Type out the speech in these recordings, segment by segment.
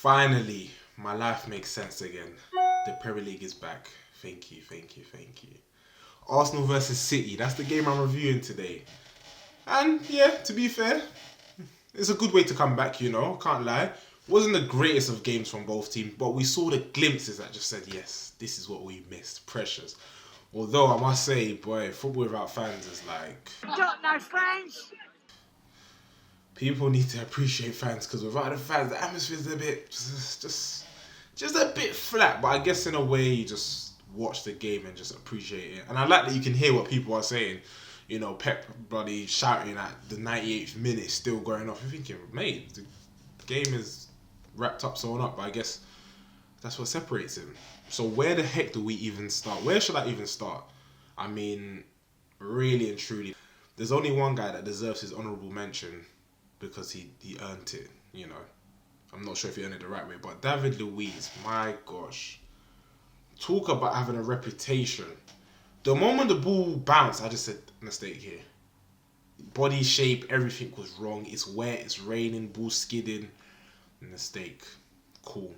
Finally, my life makes sense again. The Premier League is back. Thank you, thank you, thank you. Arsenal versus City, that's the game I'm reviewing today. And yeah, to be fair, it's a good way to come back, you know, can't lie. Wasn't the greatest of games from both teams, but we saw the glimpses that just said, yes, this is what we missed. Precious. Although I must say, boy, football without fans is like... Got no fans! People need to appreciate fans, because without the fans, the atmosphere's a bit... just a bit flat. But I guess in a way, you just watch the game and just appreciate it. And I like that you can hear what people are saying. You know, Pep bloody shouting at the 98th minute, still going off. You're thinking, mate, the game is wrapped up, sewn up. But I guess that's what separates him. So where the heck do we even start? Where should I even start? I mean, really and truly, there's only one guy that deserves his honourable mention because he earned it, you know. I'm not sure if he earned it the right way, but David Luiz, my gosh. Talk about having a reputation. The moment the ball bounced, I just said, mistake here. Body shape, everything was wrong. It's wet, it's raining, ball skidding. Mistake. Cool.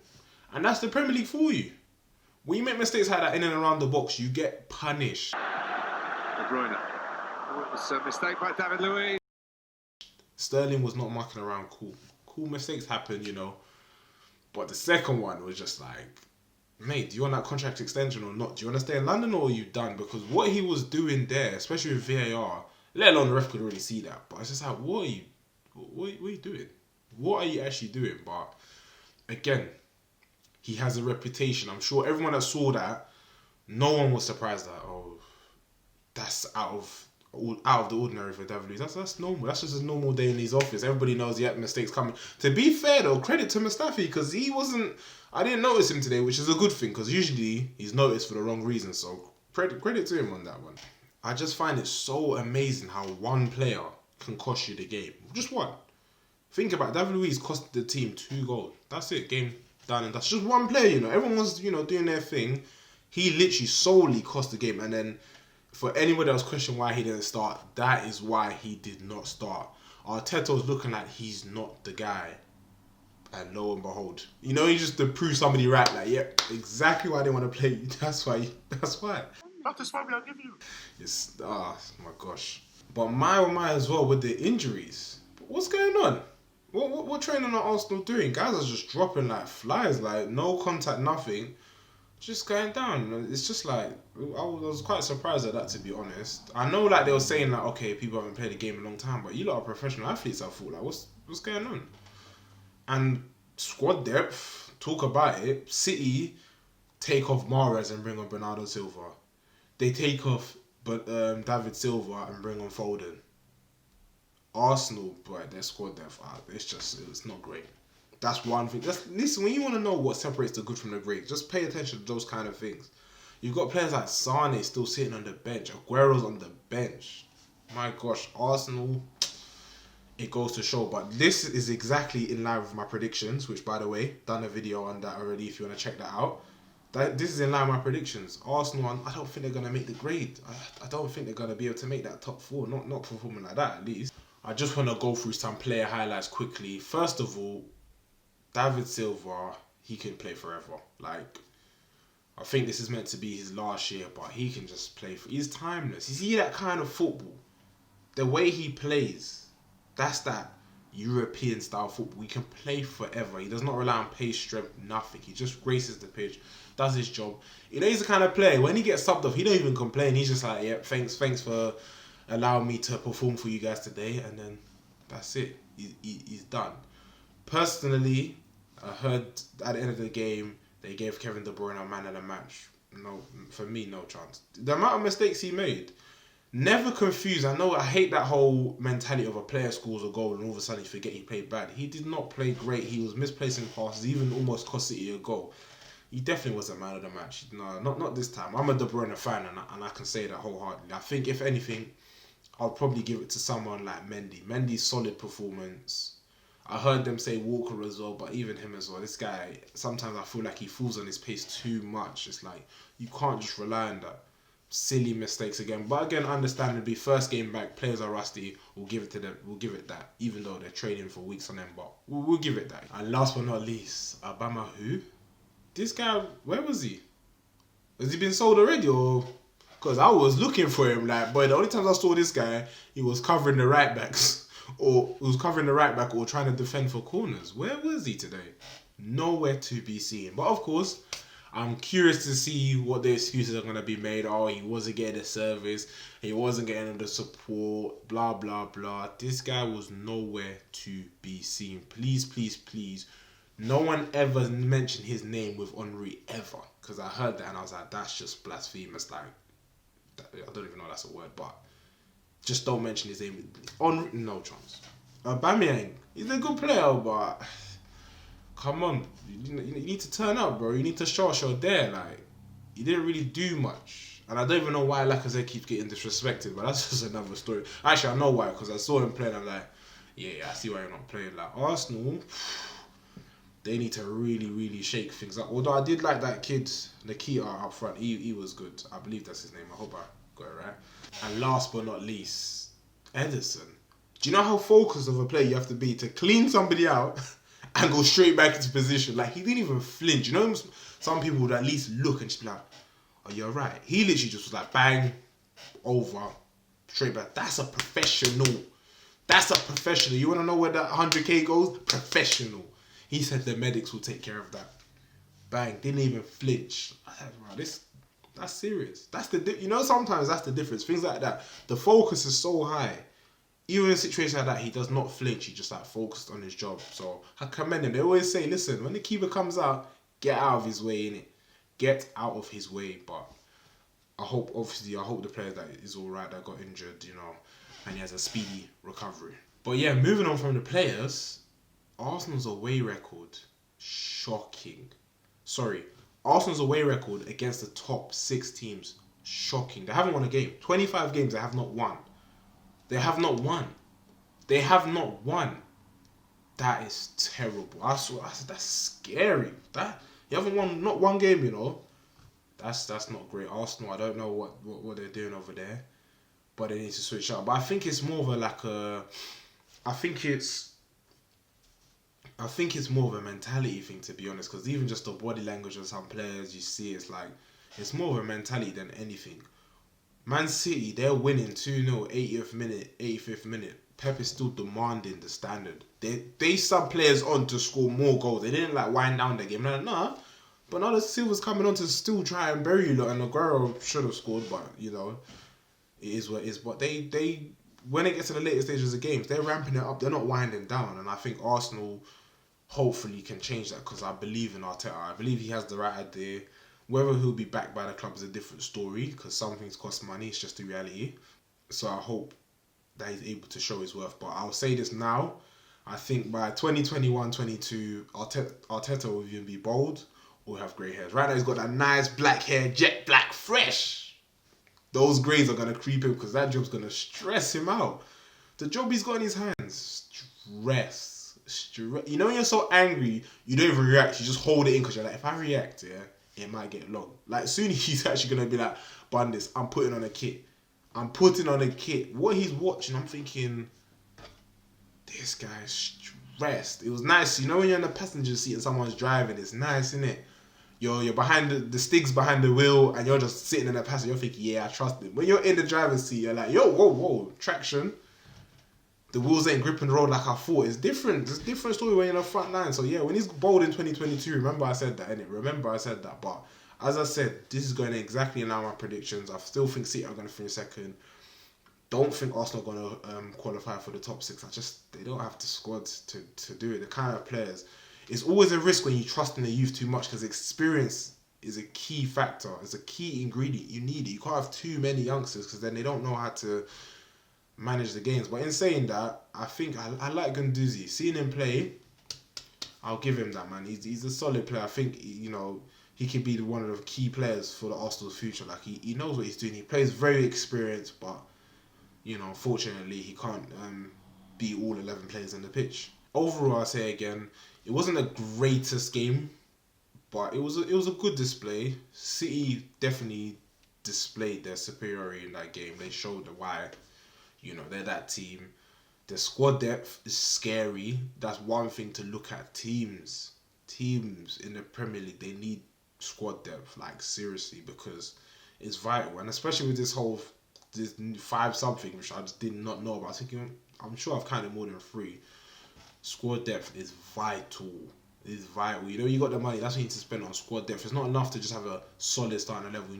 And that's the Premier League for you. When you make mistakes like that in and around the box, you get punished. De Bruyne. Oh, it was a mistake by David Luiz. Sterling was not mucking around. Cool. Cool mistakes happen, you know. But the second one was just like, mate, do you want that contract extension or not? Do you want to stay in London or are you done? Because what he was doing there, especially with VAR, let alone the ref could already see that. But it's just like, what are you doing? What are you actually doing? But again, he has a reputation. I'm sure everyone that saw that, no one was surprised that, oh, that's out of the ordinary for David Luiz. That's normal. That's just a normal day in his office. Everybody knows, yeah, mistakes coming. To be fair though, credit to Mustafi, because he wasn't... I didn't notice him today, which is a good thing, because usually he's noticed for the wrong reason. So credit to him on that one. I just find it so amazing how one player can cost you the game. Just one. Think about it. David Luiz cost the team 2 goals. That's it. Game done, and that's just one player, you know. Everyone was, you know, doing their thing. He literally solely cost the game. And then for anybody else question why he didn't start, that is why he did not start. Arteta's looking like he's not the guy. And lo and behold, you know, he just to prove somebody right, like, yeah, exactly why they want to play you. That's why. That's why I'll give you. It's, my gosh. But my as well with the injuries. What's going on? What training are Arsenal doing? Guys are just dropping like flies, like no contact, nothing. Just going down. It's just like, I was quite surprised at that, to be honest. I know like they were saying like, okay, people haven't played the game in a long time, but you lot are professional athletes, I thought. Like, what's going on? And squad depth, talk about it. City take off Mahrez and bring on Bernardo Silva. They take off David Silva and bring on Foden. Arsenal, boy, their squad depth, it's not great. That's one thing. Listen, when you want to know what separates the good from the great, just pay attention to those kind of things. You've got players like Sane still sitting on the bench. Aguero's on the bench. My gosh, Arsenal... It goes to show, but this is exactly in line with my predictions, which, by the way, done a video on that already if you want to check that out. This is in line with my predictions. Arsenal, I don't think they're going to make the grade. I don't think they're going to be able to make that top 4, not performing like that at least. I just want to go through some player highlights quickly. First of all, David Silva, he can play forever. Like, I think this is meant to be his last year, but he can just play. He's timeless. You see that kind of football? The way he plays... That's that European style football. He can play forever. He does not rely on pace, strength, nothing. He just graces the pitch, does his job. You know, he's the kind of player, when he gets subbed off, he don't even complain. He's just like, yep, thanks for allowing me to perform for you guys today. And then that's it. He's done. Personally, I heard at the end of the game, they gave Kevin De Bruyne a man of the match. No, for me, no chance. The amount of mistakes he made... Never confused. I know I hate that whole mentality of a player scores a goal and all of a sudden you forget he played bad. He did not play great. He was misplacing passes, even almost cost City a goal. He definitely was a man of the match. No, not this time. I'm a De Bruyne fan and I can say that wholeheartedly. I think if anything, I'll probably give it to someone like Mendy. Mendy's solid performance. I heard them say Walker as well, but even him as well. This guy, sometimes I feel like he falls on his pace too much. It's like, you can't just rely on that. silly mistakes again. But again, understandably, first game back, players are rusty. We'll give it to them. We'll give it that, even though they're training for weeks on end. But we'll give it that. And last but not least, Aubameyang. This guy, where was he? Has he been sold already, or? Because I was looking for him, like, boy, the only times I saw this guy, he was covering the right backs, or trying to defend for corners. Where was he today? Nowhere to be seen. But of course, I'm curious to see what the excuses are going to be made. Oh, he wasn't getting the service, he wasn't getting the support, blah, blah, blah. This guy was nowhere to be seen. Please, please, please. No one ever mentioned his name with Henry, ever. Because I heard that and I was like, that's just blasphemous. Like, I don't even know if that's a word, but just don't mention his name. No chance. Aubameyang, he's a good player, but come on, you need to turn up, bro. You need to show us you're there. Like, you didn't really do much, and I don't even know why Lacazette keeps getting disrespected, but that's just another story. Actually, I know why, because I saw him playing. I'm like, yeah, I see why you're not playing. Like, Arsenal, they need to really, really shake things up. Although I did like that kid, Nikita, up front. He was good. I believe that's his name. I hope I got it right. And last but not least, Ederson. Do you know how focused of a player you have to be to clean somebody out and go straight back into position? Like, he didn't even flinch. You know, some people would at least look and just be like, oh, you're right. He literally just was like, bang, over, straight back. That's a professional. You want to know where that 100k goes? Professional. He said the medics will take care of that. Bang, didn't even flinch. I said, wow, that's serious. Sometimes that's the difference. Things like that. The focus is so high. Even in a situation like that, he does not flinch. He just like focused on his job. So I commend him. They always say, listen, when the keeper comes out, get out of his way, innit? Get out of his way. But I hope the player that is alright, that got injured, and he has a speedy recovery. But yeah, moving on from the players, Arsenal's away record, shocking. Arsenal's away record against the top 6 teams, shocking. They haven't won a game. 25 games, they have not won. They have not won. That is terrible. I swear, that's scary. You haven't won not one game, That's not great. Arsenal, I don't know what they're doing over there, but they need to switch up. But I think it's more of I think it's more of a mentality thing, to be honest, because even just the body language of some players, you see, it's more of a mentality than anything. Man City, they're winning 2-0, 80th minute, 85th minute. Pep is still demanding the standard. They sub players on to score more goals. They didn't wind down the game. Nah. But now the Silva's coming on to still try and bury you lot, and Aguero should have scored, but it is what it is. But they when it gets to the later stages of games, they're ramping it up. They're not winding down, and I think Arsenal hopefully can change that, because I believe in Arteta. I believe he has the right idea. Whether he'll be backed by the club is a different story, because some things cost money. It's just the reality. So I hope that he's able to show his worth. But I'll say this now. I think by 2021-22, Arteta will even be bald or have grey hairs. Right now he's got that nice black hair, jet black, fresh. Those greys are going to creep him, because that job's going to stress him out. The job he's got in his hands, stress. When you're so angry, you don't even react. You just hold it in, because you're like, if I react, it might get long. Like, soon he's actually going to be like, Bundis, I'm putting on a kit. What he's watching, I'm thinking, this guy's stressed. It was nice. When you're in the passenger seat and someone's driving, it's nice, isn't it? You're behind the sticks behind the wheel, and you're just sitting in the passenger. You're thinking, yeah, I trust him. When you're in the driver's seat, you're like, yo, whoa, traction. The wheels ain't gripping the road like I thought. It's different. It's a different story when you're in the front line. So yeah, when he's bold in 2022, remember I said that, innit? But as I said, this is going to exactly in line with my predictions. I still think City are going to finish second. Don't think Arsenal are going to qualify for the top 6. They don't have the squad to do it. The kind of players. It's always a risk when you trust in the youth too much, because experience is a key factor. It's a key ingredient. You need it. You can't have too many youngsters, because then they don't know how to manage the games. But in saying that, I think I like Guendouzi. Seeing him play, I'll give him that, man. He's a solid player. I think he could be one of the key players for the Arsenal's future. Like, he knows what he's doing. He plays very experienced, but fortunately he can't beat all 11 players on the pitch. Overall, I say again, it wasn't the greatest game, but it was a good display. City definitely displayed their superiority in that game. They showed why, you know, they're that team. The squad depth is scary. That's one thing to look at. Teams in the Premier League, they need squad depth, like seriously, because it's vital. And especially with this 5 something, which I just did not know about. I'm sure I've counted more than 3. Squad depth is vital. It's vital. You know, you got the money. That's what you need to spend on squad depth. It's not enough to just have a solid starting 11.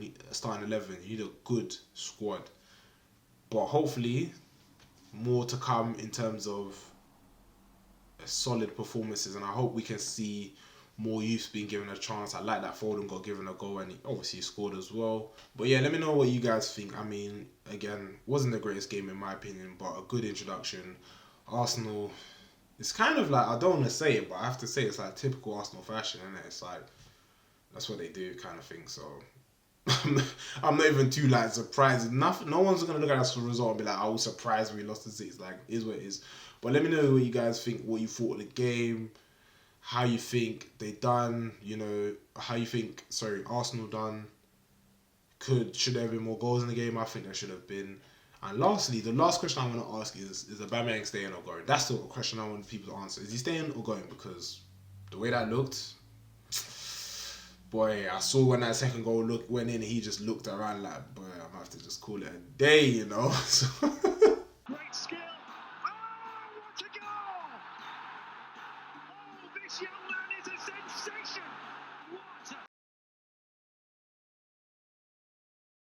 You need a good squad. But hopefully, more to come in terms of solid performances, and I hope we can see more youths being given a chance. I like that Foden got given a goal and he obviously scored as well. But yeah, let me know what you guys think. I mean, again, wasn't the greatest game in my opinion, but a good introduction. Arsenal, it's kind of like, I don't want to say it, but I have to say it's like typical Arsenal fashion, isn't it? It's like, that's what they do kind of thing. So I'm not even too like surprised. No one's gonna look at us for the result and be like, I was surprised we lost the 6. Like, it is what it is. But let me know what you guys think, what you thought of the game, how you think they done, you know, how you think, Arsenal done. Should there have been more goals in the game? I think there should have been. And lastly, the last question I want to ask is Aubameyang staying or going? That's the question I want people to answer. Is he staying or going? Because the way that looked, boy, I saw when that second goal went in, he just looked around like, boy, I'm going to have to just call it a day, you know? Great skill. Oh, what a goal! Oh, this young man is a sensation. What a